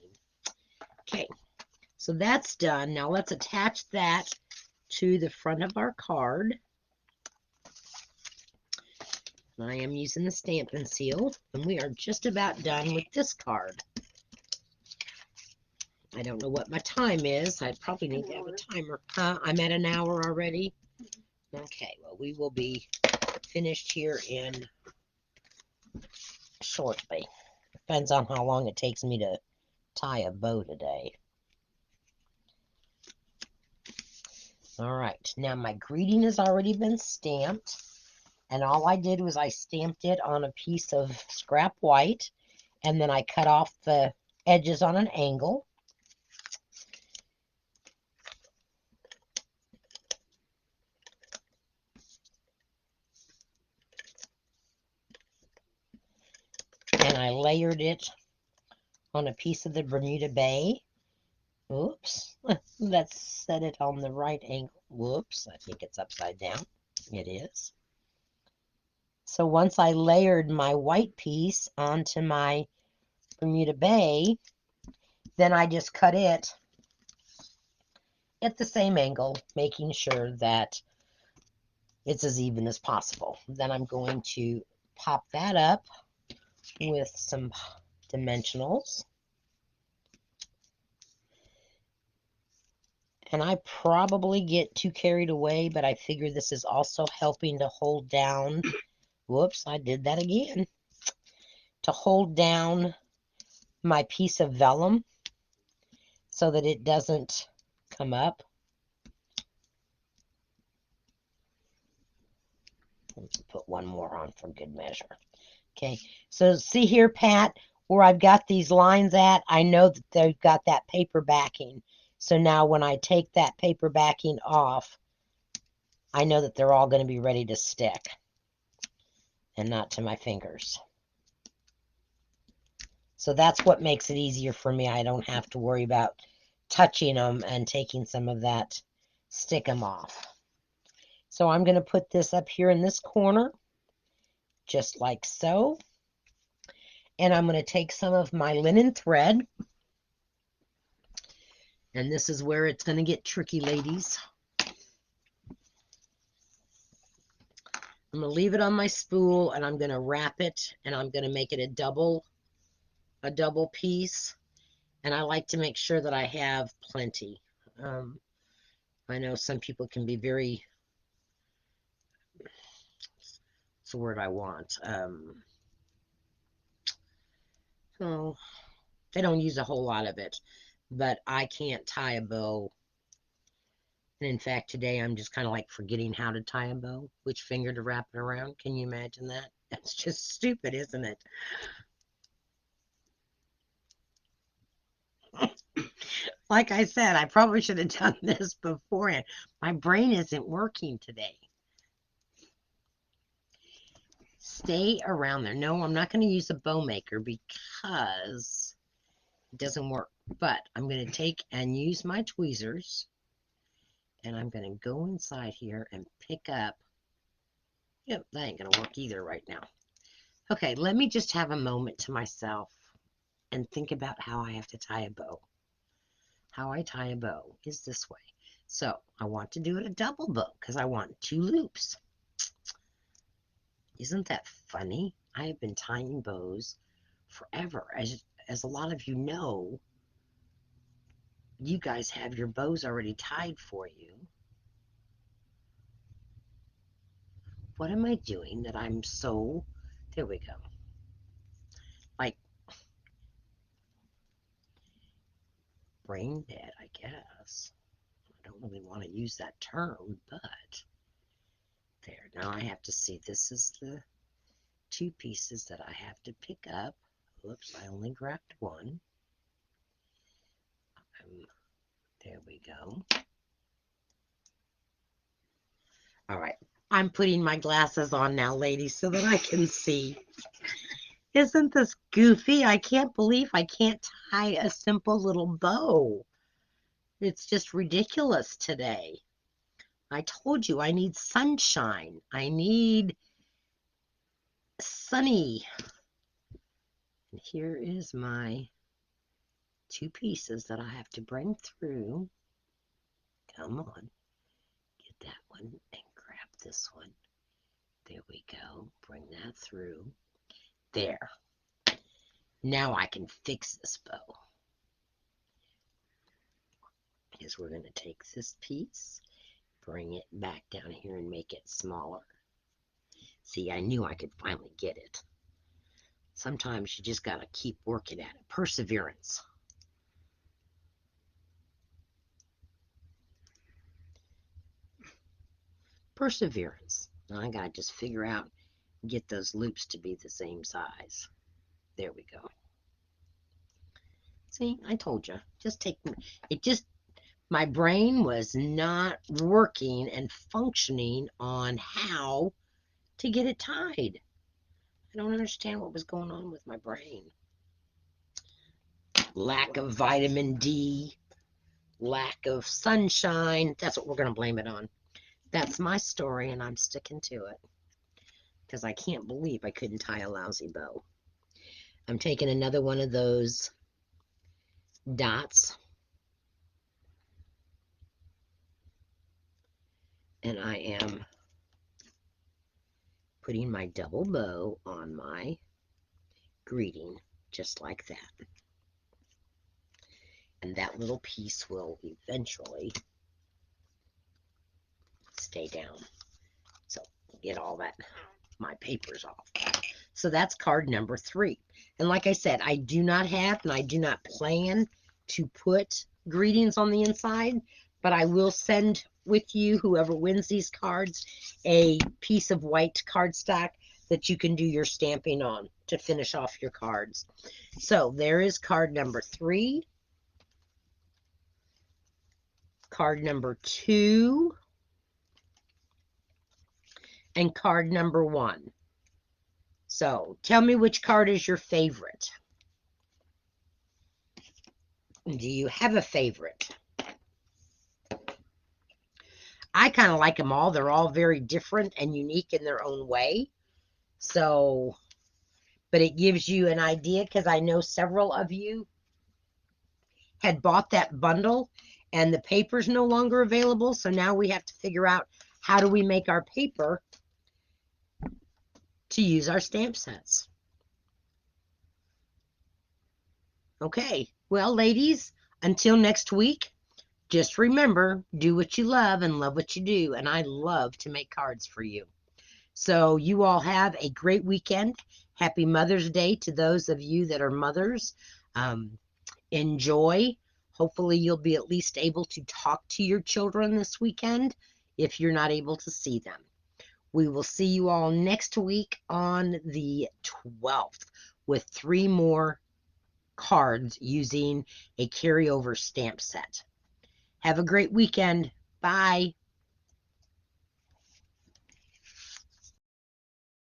Okay, so that's done. Now let's attach that to the front of our card. I am using the Stampin' Seal, and we are just about done with this card. I don't know what my time is. I probably need to have a timer. I'm at an hour already. Okay, well, we will be finished here in shortly. Depends on how long it takes me to tie a bow today. All right, now my greeting has already been stamped, and all I did was I stamped it on a piece of scrap white, and then I cut off the edges on an angle. And I layered it on a piece of the Bermuda Bay. Oops, let's set it on the right angle. Whoops, I think it's upside down. It is. So once I layered my white piece onto my Bermuda Bay, then I just cut it at the same angle, making sure that it's as even as possible. Then I'm going to pop that up with some dimensionals. And I probably get too carried away, but I figure this is also helping to hold down, whoops, I did that again, to hold down my piece of vellum so that it doesn't come up. Let's put one more on for good measure. Okay, so see here, Pat, where I've got these lines at, I know that they've got that paper backing. So now when I take that paper backing off, I know that they're all going to be ready to stick and not to my fingers. So that's what makes it easier for me. I don't have to worry about touching them and taking some of that stickum off. So I'm going to put this up here in this corner, just like so. And I'm going to take some of my linen thread. And this is where it's going to get tricky, ladies. I'm going to leave it on my spool, and I'm going to wrap it, and I'm going to make it a double piece. And I like to make sure that I have plenty. I know some people can be very, what's the word I want? Oh, they don't use a whole lot of it, but I can't tie a bow. And in fact, today I'm just kind of like forgetting how to tie a bow, which finger to wrap it around. Can you imagine that? That's just stupid, isn't it? Like I said, I probably should have done this beforehand. My brain isn't working today. Stay around there. No, I'm not going to use a bow maker because it doesn't work. But I'm going to take and use my tweezers, and I'm going to go inside here and pick up. Yep, that ain't going to work either right now. Okay, let me just have a moment to myself and think about how I have to tie a bow. How I tie a bow is this way. So I want to do it a double bow because I want 2 loops. Isn't that funny? I have been tying bows forever. As a lot of you know, you guys have your bows already tied for you. What am I doing that I'm so, there we go. Like, brain dead, I guess. I don't really want to use that term, but there. Now I have to see. This is the 2 pieces that I have to pick up. Whoops, I only grabbed one. There we go. All right, I'm putting my glasses on now, ladies, so that I can see. Isn't this goofy? I can't believe I can't tie a simple little bow. It's just ridiculous today. I told you I need sunshine. I need sunny. And here is my 2 pieces that I have to bring through. Come on. Get that one and grab this one. There we go. Bring that through. There. Now I can fix this bow. Because we're going to take this piece, bring it back down here and make it smaller. See, I knew I could finally get it. Sometimes you just got to keep working at it. Perseverance. Perseverance. Now I got to just figure out, get those loops to be the same size. There we go. See, I told you. My brain was not working and functioning on how to get it tied. I don't understand what was going on with my brain. Lack of vitamin D, lack of sunshine. That's what we're going to blame it on. That's my story, and I'm sticking to it. Because I can't believe I couldn't tie a lousy bow. I'm taking another one of those dots. And I am putting my double bow on my greeting, just like that. And that little piece will eventually stay down. So get all that, my papers off. So that's card number 3. And like I said, I do not have and I do not plan to put greetings on the inside, but I will send with you, whoever wins these cards, a piece of white cardstock that you can do your stamping on to finish off your cards. So there is card number 3, card number 2, and card number 1. So tell me which card is your favorite. Do you have a favorite? I kind of like them all. They're all very different and unique in their own way. So, but it gives you an idea, because I know several of you had bought that bundle and the paper's no longer available. So now we have to figure out, how do we make our paper to use our stamp sets? Okay, well, ladies, until next week, just remember, do what you love and love what you do. And I love to make cards for you. So you all have a great weekend. Happy Mother's Day to those of you that are mothers. Enjoy. Hopefully you'll be at least able to talk to your children this weekend if you're not able to see them. We will see you all next week on the 12th with 3 more cards using a carryover stamp set. Have a great weekend. Bye.